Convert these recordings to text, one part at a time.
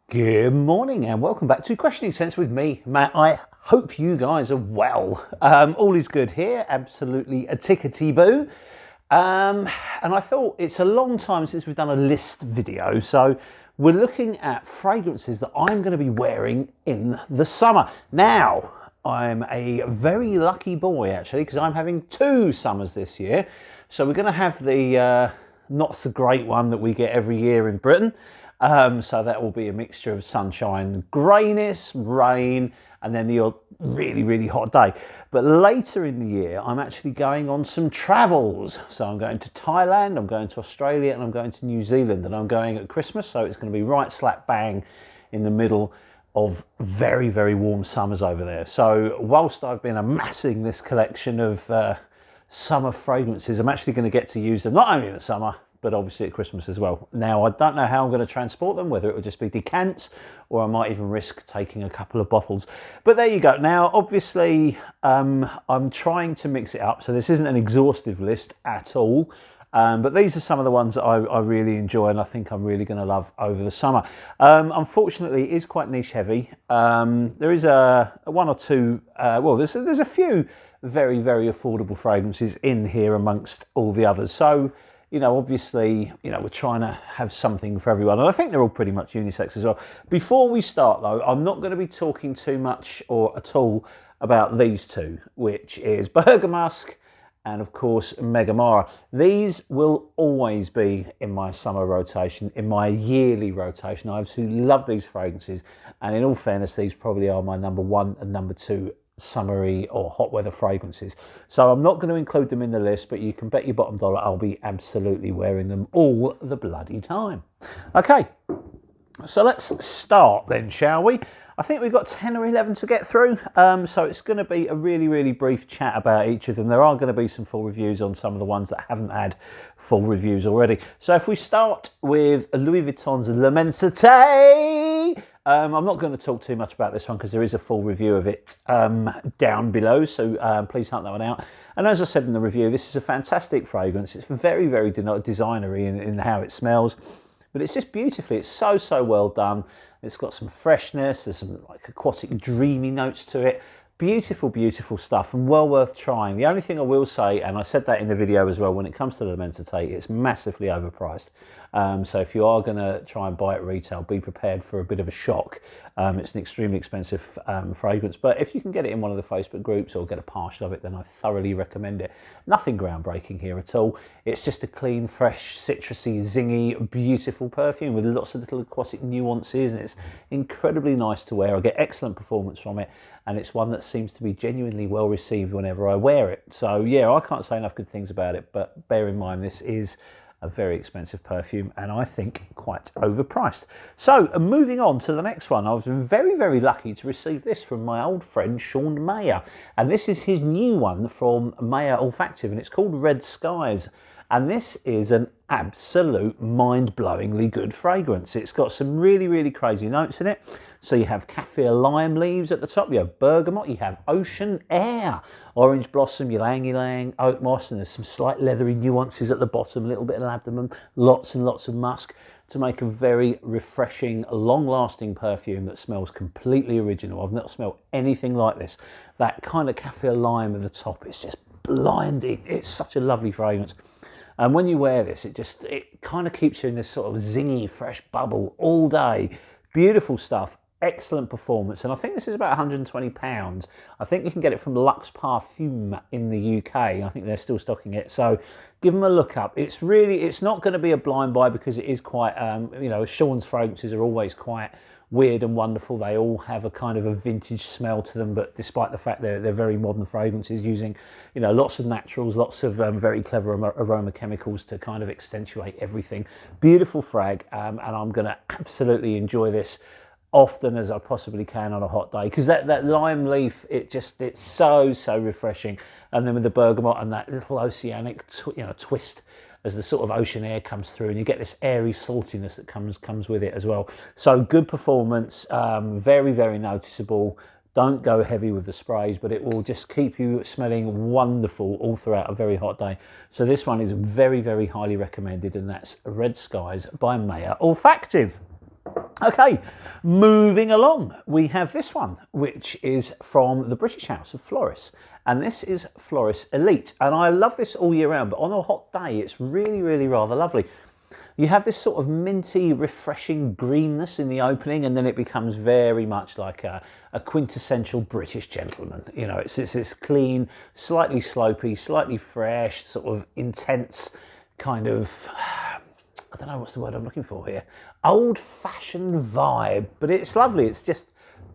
Good morning and welcome back to Questioning Sense with me, Matt. I hope you guys are well. All is good here, absolutely a tickety-boo. And I thought it's a long time since we've done a list video, so we're looking at fragrances that I'm going to be wearing in the summer. Now, I'm a very lucky boy actually, because I'm having 2 summers this year. So we're going to have the not so great one that we get every year in Britain. So that will be a mixture of sunshine, greyness, rain, and then the odd really, really hot day. But later in the year, I'm actually going on some travels. So I'm going to Thailand, I'm going to Australia, and I'm going to New Zealand, and I'm going at Christmas. So it's going to be right slap bang in the middle of very, very warm summers over there. So whilst I've been amassing this collection of summer fragrances, I'm actually going to get to use them not only in the summer, but obviously at Christmas as well. Now, I don't know how I'm going to transport them, whether it will just be decants or I might even risk taking a couple of bottles. But there you go. Now, obviously, I'm trying to mix it up. So this isn't an exhaustive list at all. But these are some of the ones that I really enjoy and I think I'm really going to love over the summer. Unfortunately, it is quite niche heavy. There is one or two, well, there's a few very, very affordable fragrances in here amongst all the others. So, you know, obviously, you know, we're trying to have something for everyone. And I think they're all pretty much unisex as well. Before we start, though, I'm not going to be talking too much or at all about these two, which is Musk and, of course, Megamara. These will always be in my summer rotation, in my yearly rotation. I absolutely love these fragrances. And in all fairness, these probably are my number 1 and number 2 summery or hot weather fragrances. So I'm not going to include them in the list, but you can bet your bottom dollar I'll be absolutely wearing them all the bloody time. Okay, so let's start then, shall we? I think we've got 10 or 11 to get through, so it's going to be a really, really brief chat about each of them. There are going to be some full reviews on some of the ones that haven't had full reviews already. So if we start with Louis Vuitton's Lamentation, I'm not going to talk too much about this one because there is a full review of it down below, so please hunt that one out. And as I said in the review, this is a fantastic fragrance. It's very, very designery in how it smells, but it's just beautifully, it's so well done. It's got some freshness, there's some like aquatic dreamy notes to it. Beautiful, beautiful stuff and well worth trying. The only thing I will say, and I said that in the video as well, when it comes to the Lamentation, it's massively overpriced. So if you are going to try and buy it retail, be prepared for a bit of a shock. It's an extremely expensive fragrance, but if you can get it in one of the Facebook groups or get a partial of it, then I thoroughly recommend it. Nothing groundbreaking here at all. It's just a clean, fresh, citrusy, zingy, beautiful perfume with lots of little aquatic nuances, and it's incredibly nice to wear. I get excellent performance from it, and it's one that seems to be genuinely well received whenever I wear it. So yeah, I can't say enough good things about it, but bear in mind this is a very expensive perfume and I think quite overpriced. So moving on to the next one, I was very, very lucky to receive this from my old friend Sean Mayer, and this is his new one from Mayer Olfactive, and it's called Red Skies. And this is an absolute mind-blowingly good fragrance. It's got some really, really crazy notes in it. So you have kaffir lime leaves at the top, you have bergamot, you have ocean air, orange blossom, ylang ylang, oak moss, and there's some slight leathery nuances at the bottom, a little bit of ladamum, lots and lots of musk to make a very refreshing, long-lasting perfume that smells completely original. I've not smelled anything like this. That kind of kaffir lime at the top, it's just blinding. It's such a lovely fragrance. And when you wear this, it kind of keeps you in this sort of zingy, fresh bubble all day. Beautiful stuff, excellent performance. And I think this is about £120. I think you can get it from Luxe Parfum in the UK. I think they're still stocking it. So give them a look up. It's not going to be a blind buy because it is quite, you know, Sean's fragrances are always quite weird and wonderful. They all have a kind of a vintage smell to them, but despite the fact they're very modern fragrances using, you know, lots of naturals, lots of very clever aroma chemicals to kind of accentuate everything. Beautiful frag, and I'm going to absolutely enjoy this often as I possibly can on a hot day, because that lime leaf, it's so refreshing. And then with the bergamot and that little oceanic twist as the sort of ocean air comes through, and you get this airy saltiness that comes with it as well. So good performance, very noticeable. Don't go heavy with the sprays, but it will just keep you smelling wonderful all throughout a very hot day. So this one is very highly recommended, and that's Red Skies by Mayer Olfactive. Okay, moving along, we have this one, which is from the British house of Floris, and this is Floris Elite, and I love this all year round, but on a hot day it's really, really rather lovely. You have this sort of minty, refreshing greenness in the opening, and then it becomes very much like a quintessential British gentleman. You know, it's this clean, slightly slopey, slightly fresh, sort of intense kind of, I don't know what's the word I'm looking for here, old-fashioned vibe, but it's lovely. It's just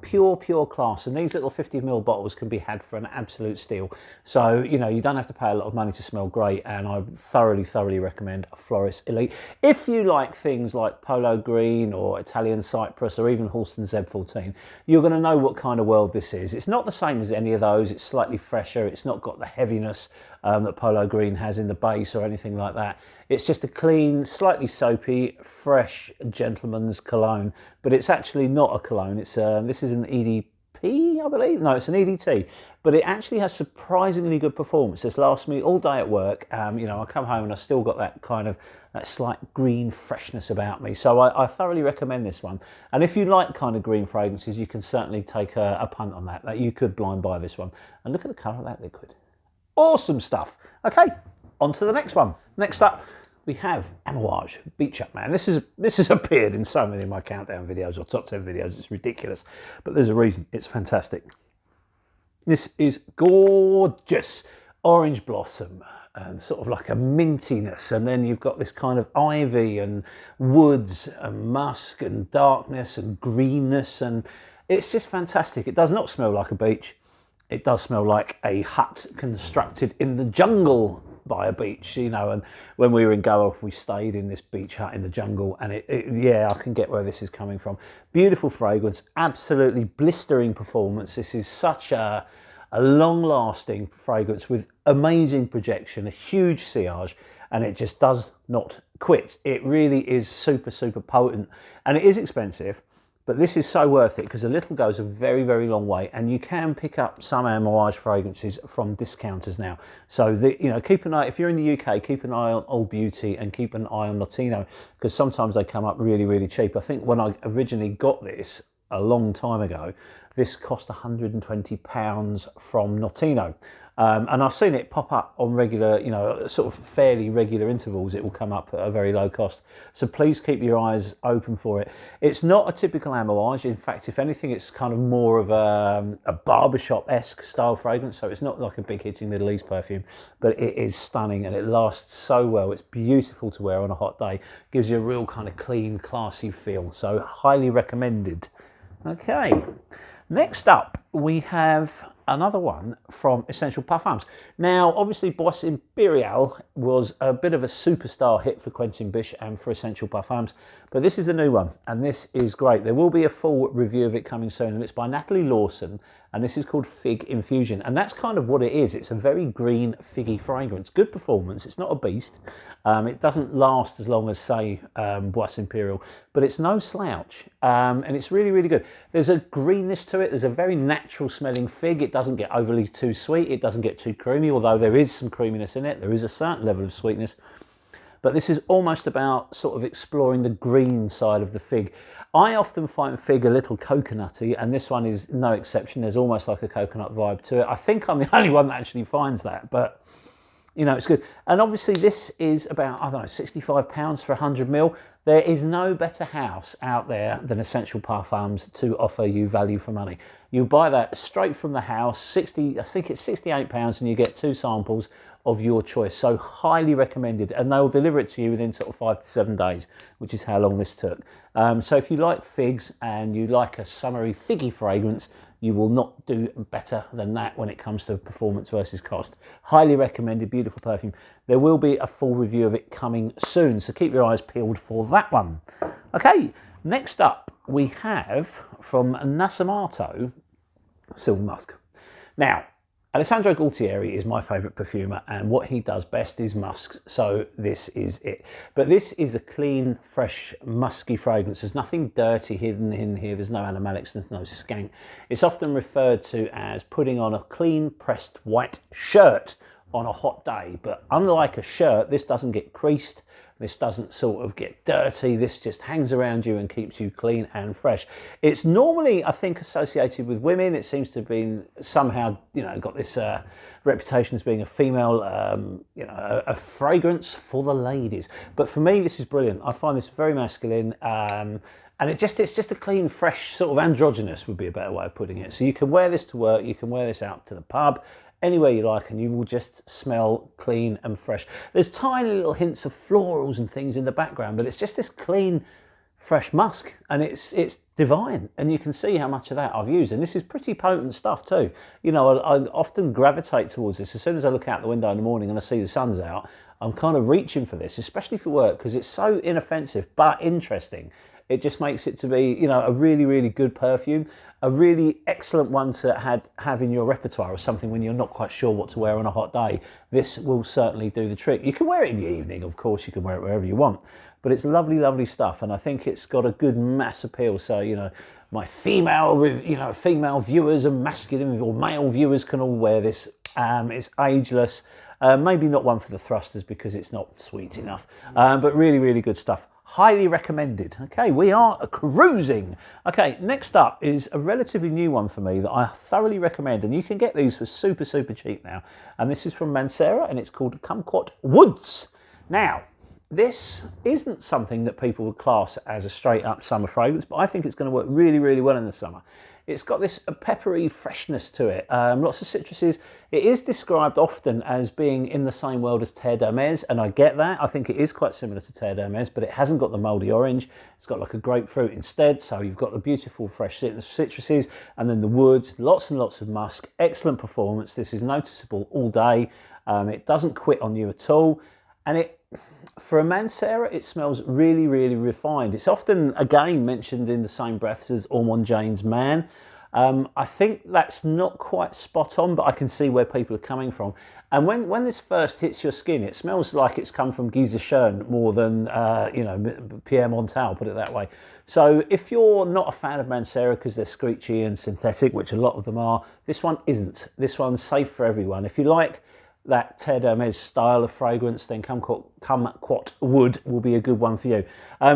pure class, and these little 50ml bottles can be had for an absolute steal. So, you know, you don't have to pay a lot of money to smell great, and I thoroughly recommend Floris Elite. If you like things like Polo Green or Italian Cypress or even Halston Z14, you're going to know what kind of world this is. It's not the same as any of those. It's slightly fresher. It's not got the heaviness that Polo Green has in the base or anything like that. It's just a clean, slightly soapy, fresh gentleman's cologne, but it's actually not a cologne. It's this is an EDP, I believe. No, it's an EDT, but it actually has surprisingly good performance. This lasts me all day at work. You know, I come home and I've still got that kind of that slight green freshness about me. So I thoroughly recommend this one. And if you like kind of green fragrances, you can certainly take a punt on that. That you could blind buy this one. And look at the colour of that liquid. Awesome stuff. Okay, on to the next one. Next up, we have Amouage Beach Up Man. This has appeared in so many of my countdown videos or top 10 videos. It's ridiculous, but there's a reason. It's fantastic. This is gorgeous orange blossom and sort of like a mintiness, and then you've got this kind of ivy and woods and musk and darkness and greenness, and it's just fantastic. It does not smell like a beach. It does smell like a hut constructed in the jungle by a beach, you know. And when we were in Goa, we stayed in this beach hut in the jungle, and yeah, I can get where this is coming from. Beautiful fragrance, absolutely blistering performance. This is such a long-lasting fragrance with amazing projection, a huge sillage, and it just does not quit. It really is super potent, and it is expensive. But this is so worth it because a little goes a very long way, and you can pick up some Amouage fragrances from discounters now. So, you know, keep an eye, if you're in the UK, keep an eye on Old Beauty and keep an eye on Notino, because sometimes they come up really cheap. I think when I originally got this a long time ago, this cost £120 from Notino. And I've seen it pop up on regular, you know, sort of fairly regular intervals. It will come up at a very low cost. So please keep your eyes open for it. It's not a typical Amouage. In fact, if anything, it's kind of more of a barbershop-esque style fragrance. So it's not like a big hitting Middle East perfume, but it is stunning and it lasts so well. It's beautiful to wear on a hot day. Gives you a real kind of clean, classy feel. So highly recommended. Okay. Next up, we have another one from Essential Parfums. Now, obviously, Bois Imperial was a bit of a superstar hit for Quentin Bisch and for Essential Parfums, but this is the new one, and this is great. There will be a full review of it coming soon, and it's by Natalie Lawson, and this is called Fig Infusion, and that's kind of what it is. It's a very green, figgy fragrance. Good performance. It's not a beast. It doesn't last as long as, say, Bois Imperial, but it's no slouch, and it's really good. There's a greenness to it. There's a very natural smelling fig. It doesn't get overly too sweet. It doesn't get too creamy, although there is some creaminess in it. There is a certain level of sweetness, but this is almost about sort of exploring the green side of the fig. I often find fig a little coconutty, and this one is no exception. There's almost like a coconut vibe to it. I think I'm the only one that actually finds that, but you know, it's good. And obviously this is about, I don't know, £65 for 100ml. There is no better house out there than Essential Parfums to offer you value for money. You buy that straight from the house, I think it's £68, and you get 2 samples of your choice. So highly recommended, and they'll deliver it to you within sort of 5 to 7 days, which is how long this took. So if you like figs and you like a summery figgy fragrance, you will not do better than that when it comes to performance versus cost. Highly recommended, beautiful perfume. There will be a full review of it coming soon, so keep your eyes peeled for that one. Okay, next up we have from Nasamato, Silver Musk. Now, Alessandro Gualtieri is my favourite perfumer, and what he does best is musks, so this is it. But this is a clean, fresh, musky fragrance. There's nothing dirty hidden in here. There's no animalics, there's no skank. It's often referred to as putting on a clean, pressed white shirt on a hot day, but unlike a shirt, this doesn't get creased. This doesn't sort of get dirty. This just hangs around you and keeps you clean and fresh. It's normally, I think, associated with women. It seems to have been somehow, got this reputation as being a female, a fragrance for the ladies. But for me, this is brilliant. I find this very masculine. And it's just a clean, fresh, sort of androgynous would be a better way of putting it. So you can wear this to work, you can wear this out to the pub, anywhere you like, and you will just smell clean and fresh. There's tiny little hints of florals and things in the background, but it's just this clean, fresh musk, and it's divine. And you can see how much of that I've used. And this is pretty potent stuff too. I often gravitate towards this. As soon as I look out the window in the morning and I see the sun's out, I'm kind of reaching for this, especially for work, because it's so inoffensive but interesting. It just makes it to be, a really, really good perfume, a really excellent one to have in your repertoire or something when you're not quite sure what to wear on a hot day. This will certainly do the trick. You can wear it in the evening, of course, you can wear it wherever you want, but it's lovely, lovely stuff, and I think it's got a good mass appeal. So, my female viewers and masculine or male viewers can all wear this. It's ageless. Maybe not one for the thrusters because it's not sweet enough, but really, really good stuff. Highly recommended. Okay, we are cruising. Okay, next up is a relatively new one for me that I thoroughly recommend, and you can get these for super, super cheap now. And this is from Mancera, and it's called Kumquat Woods. Now, this isn't something that people would class as a straight up summer fragrance, but I think it's going to work really, really well in the summer. It's got this peppery freshness to it, lots of citruses. It is described often as being in the same world as Terre d'Hermès, and I get that. I think it is quite similar to Terre d'Hermès, but it hasn't got the mouldy orange. It's got like a grapefruit instead, so you've got the beautiful fresh citruses, and then the woods, lots and lots of musk, excellent performance. This is noticeable all day. It doesn't quit on you at all, and for a Mancera, it smells really, really refined. It's often, again, mentioned in the same breath as Ormond Jane's Man. I think that's not quite spot on, but I can see where people are coming from. And when this first hits your skin, it smells like it's come from Guy Zechern more than, Pierre Montal, put it that way. So if you're not a fan of Mancera because they're screechy and synthetic, which a lot of them are, this one isn't. This one's safe for everyone. If you like that Terre d'Hermès style of fragrance, then Kumquat Wood will be a good one for you.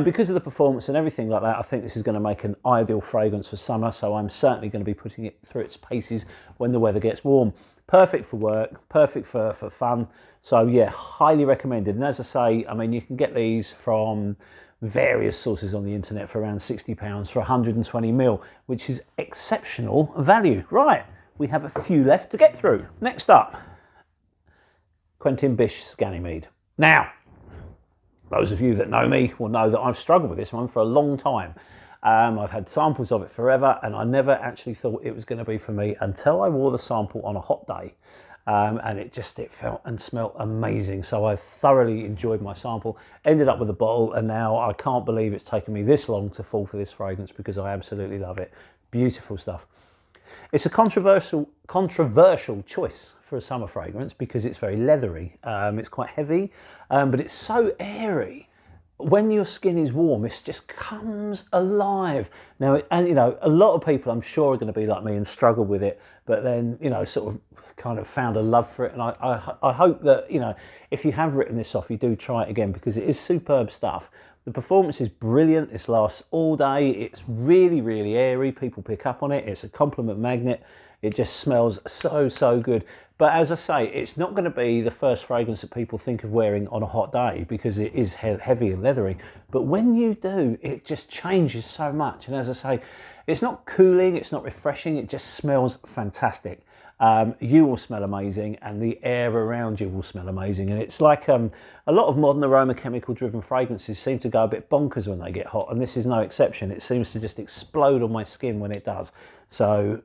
Because of the performance and everything like that, I think this is going to make an ideal fragrance for summer, so I'm certainly going to be putting it through its paces when the weather gets warm. Perfect for work, perfect for fun. So yeah, highly recommended. And as I say, I mean, you can get these from various sources on the internet for around £60 for 120 ml, which is exceptional value. Right, we have a few left to get through. Next up, Quentin Bish's Ganymede. Now, those of you that know me will know that I've struggled with this one for a long time. I've had samples of it forever, and I never actually thought it was going to be for me until I wore the sample on a hot day. And it felt and smelled amazing. So I thoroughly enjoyed my sample, ended up with a bottle, and now I can't believe it's taken me this long to fall for this fragrance because I absolutely love it. Beautiful stuff. It's a controversial choice for a summer fragrance because it's very leathery. It's quite heavy, but it's so airy. When your skin is warm, it just comes alive. Now, and a lot of people I'm sure are going to be like me and struggle with it, but then, sort of kind of found a love for it. And I hope that, if you have written this off, you do try it again because it is superb stuff. The performance is brilliant. This lasts all day. It's really, really airy. People pick up on it. It's a compliment magnet. It just smells so, so good. But as I say, it's not going to be the first fragrance that people think of wearing on a hot day because it is heavy and leathery. But when you do, it just changes so much. And as I say, it's not cooling. It's not refreshing. It just smells fantastic. You will smell amazing, and the air around you will smell amazing. And it's like a lot of modern aroma chemical driven fragrances seem to go a bit bonkers when they get hot, and this is no exception. It seems to just explode on my skin when it does. So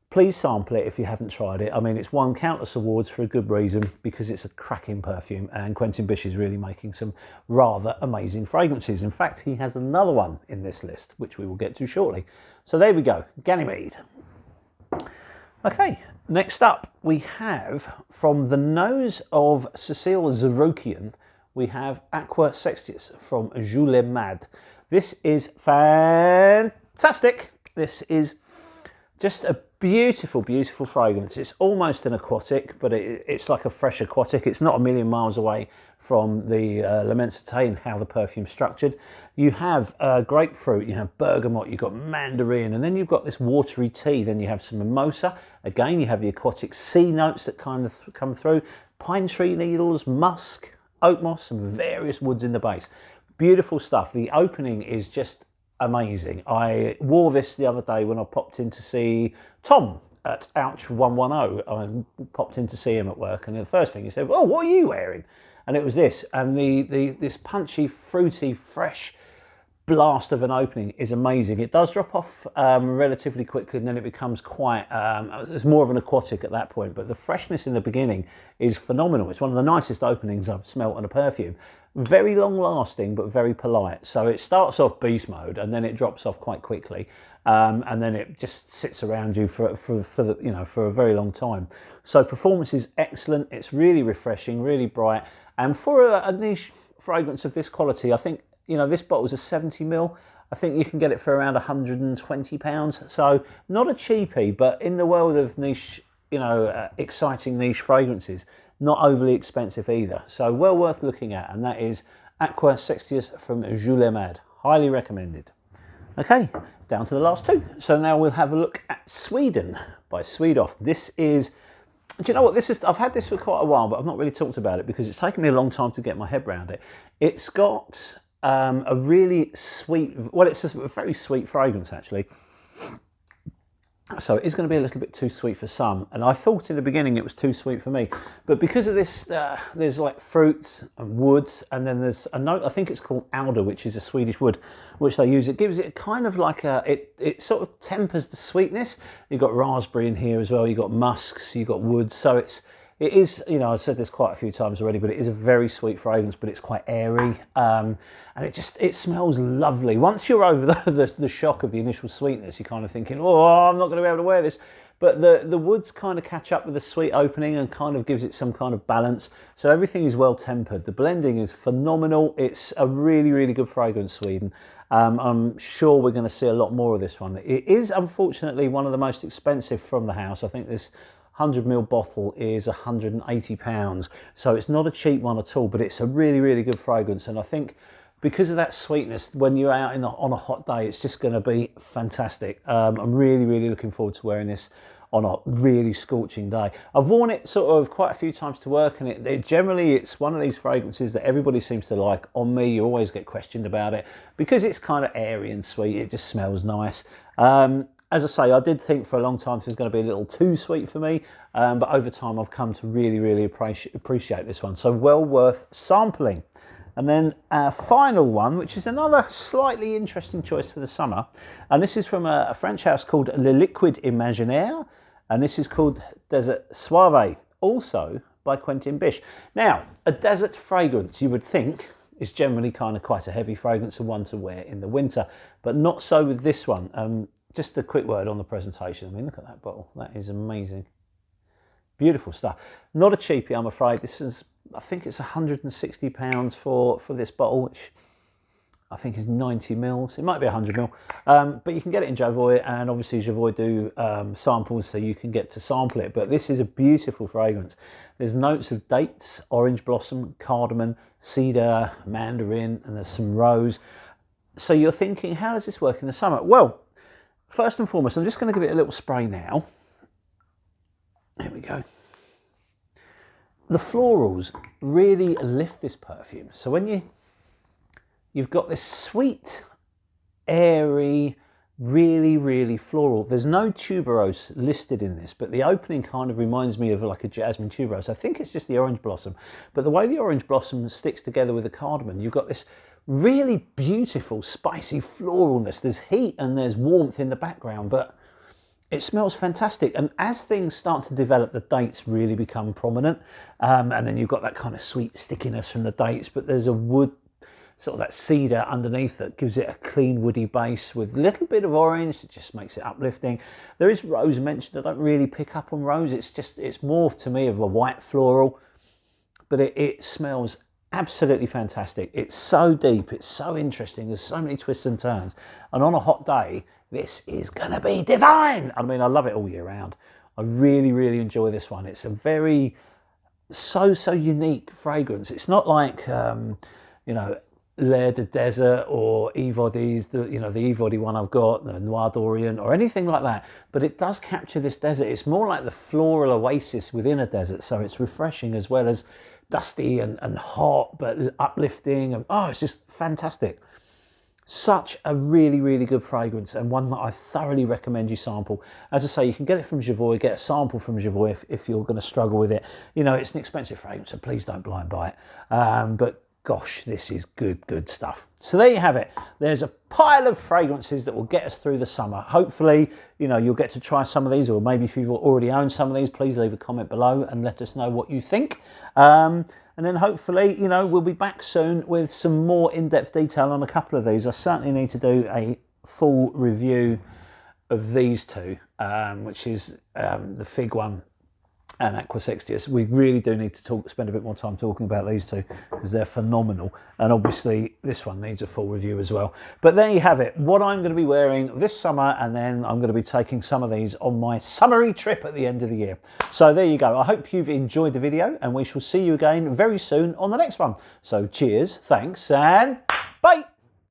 please sample it if you haven't tried it. I mean, it's won countless awards for a good reason because it's a cracking perfume, and Quentin Bish is really making some rather amazing fragrances. In fact, he has another one in this list, which we will get to shortly. So there we go, Ganymede. Okay, next up we have, from the nose of Cécile Zeroukian, we have Aqua Sixties from Jules Mad. This is fantastic. This is just a Beautiful, beautiful fragrance. It's almost an aquatic, but it's like a fresh aquatic. It's not a million miles away from the Lamentation, how the perfume's structured. You have grapefruit, you have bergamot, you've got mandarin, and then you've got this watery tea. Then you have some mimosa. Again, you have the aquatic sea notes that kind of come through. Pine tree needles, musk, oak moss, and various woods in the base. Beautiful stuff. The opening is just amazing. I wore this the other day when I popped in to see Tom at Ouch 110. I popped in to see him at work, and the first thing he said, "Oh, what are you wearing?" And it was this, and this punchy, fruity, fresh blast of an opening is amazing. It does drop off relatively quickly, and then it becomes quite, it's more of an aquatic at that point, but the freshness in the beginning is phenomenal. It's one of the nicest openings I've smelt on a perfume. Very long lasting, but very polite. So it starts off beast mode, and then it drops off quite quickly, and then it just sits around you for the, you know, for a very long time. So performance is excellent. It's really refreshing, really bright, and for a niche fragrance of this quality, I think, you know, this bottle's a 70ml. I think you can get it for around £120. So not a cheapie, but in the world of niche, you know, exciting niche fragrances, not overly expensive either. So well worth looking at, and that is Aqua 60s from Jules Mad. Highly recommended. Okay, down to the last two. So now we'll have a look at Sweden by Swedoff. This is, do you know what this is? I've had this for quite a while, but I've not really talked about it because it's taken me a long time to get my head around it. It's got a really sweet, well, it's a very sweet fragrance actually. So it's going to be a little bit too sweet for some, and I thought in the beginning it was too sweet for me, but because of this, there's like fruits and woods, and then there's a note, I think it's called alder, which is a Swedish wood, which they use. It gives it kind of like it sort of tempers the sweetness. You've got raspberry in here as well, you've got musks, you've got woods, so it is, you know, I've said this quite a few times already, but it is a very sweet fragrance, but it's quite airy, and it smells lovely. Once you're over the shock of the initial sweetness, you're kind of thinking, oh, I'm not going to be able to wear this. But the woods kind of catch up with the sweet opening and kind of gives it some kind of balance. So everything is well tempered. The blending is phenomenal. It's a really, really good fragrance, Sweden. I'm sure we're going to see a lot more of this one. It is, unfortunately, one of the most expensive from the house. I think this 100ml bottle is £180, so it's not a cheap one at all, but it's a really, really good fragrance. And I think because of that sweetness, when you're out on a hot day, it's just going to be fantastic. I'm really, really looking forward to wearing this on a really scorching day. I've worn it sort of quite a few times to work, and it generally, it's one of these fragrances that everybody seems to like. On me, you always get questioned about it because it's kind of airy and sweet. It just smells nice. As I say, I did think for a long time this was going to be a little too sweet for me, but over time I've come to really, really appreciate this one. So well worth sampling. And then our final one, which is another slightly interesting choice for the summer, and this is from a French house called Le Liquid Imaginaire, and this is called Desert Suave, also by Quentin Bish. Now, a desert fragrance, you would think, is generally kind of quite a heavy fragrance and one to wear in the winter, but not so with this one. Just a quick word on the presentation. I mean, look at that bottle. That is amazing. Beautiful stuff. Not a cheapie, I'm afraid. This is, I think it's £160 for this bottle, which I think is 90ml. It might be 100ml, but you can get it in Javoy, and obviously Javoy do samples, so you can get to sample it. But this is a beautiful fragrance. There's notes of dates, orange blossom, cardamom, cedar, mandarin, and there's some rose. So you're thinking, how does this work in the summer? Well, first and foremost, I'm just going to give it a little spray now. Here we go. The florals really lift this perfume. So when you've got this sweet, airy, really, really floral. There's no tuberose listed in this, but the opening kind of reminds me of like a jasmine tuberose. I think it's just the orange blossom, but the way the orange blossom sticks together with the cardamom, you've got this really beautiful, spicy floralness. There's heat and there's warmth in the background, but it smells fantastic. And as things start to develop, the dates really become prominent. And then you've got that kind of sweet stickiness from the dates, but there's a wood, sort of that cedar underneath that gives it a clean woody base with a little bit of orange. It just makes it uplifting. There is rose mentioned. I don't really pick up on rose. It's more to me of a white floral, but it smells absolutely fantastic. It's so deep, it's so interesting, there's so many twists and turns. And on a hot day, this is gonna be divine. I mean, I love it all year round. I really, really enjoy this one. It's a very, so unique fragrance. It's not like, you know, L'air de Desert or Evody's, the Evody one I've got, the Noir d'Orient or anything like that. But it does capture this desert. It's more like the floral oasis within a desert. So it's refreshing as well as dusty and hot, but uplifting. And oh, it's just fantastic. Such a really, really good fragrance, and one that I thoroughly recommend you sample. As I say, you can get it from Javoy, get a sample from Javoy if you're going to struggle with it. You know, it's an expensive fragrance, so please don't blind buy it. But gosh, this is good stuff. So there you have it. There's a pile of fragrances that will get us through the summer. Hopefully, you know, you'll get to try some of these, or maybe if you've already owned some of these, please leave a comment below and let us know what you think. And then hopefully, you know, we'll be back soon with some more in-depth detail on a couple of these. I certainly need to do a full review of these two, which is the Fig one and Aqua 60s. We really do need to spend a bit more time talking about these two because they're phenomenal. And obviously this one needs a full review as well. But there you have it, what I'm going to be wearing this summer, and then I'm going to be taking some of these on my summery trip at the end of the year. So there you go. I hope you've enjoyed the video, and we shall see you again very soon on the next one. So cheers, thanks, and bye.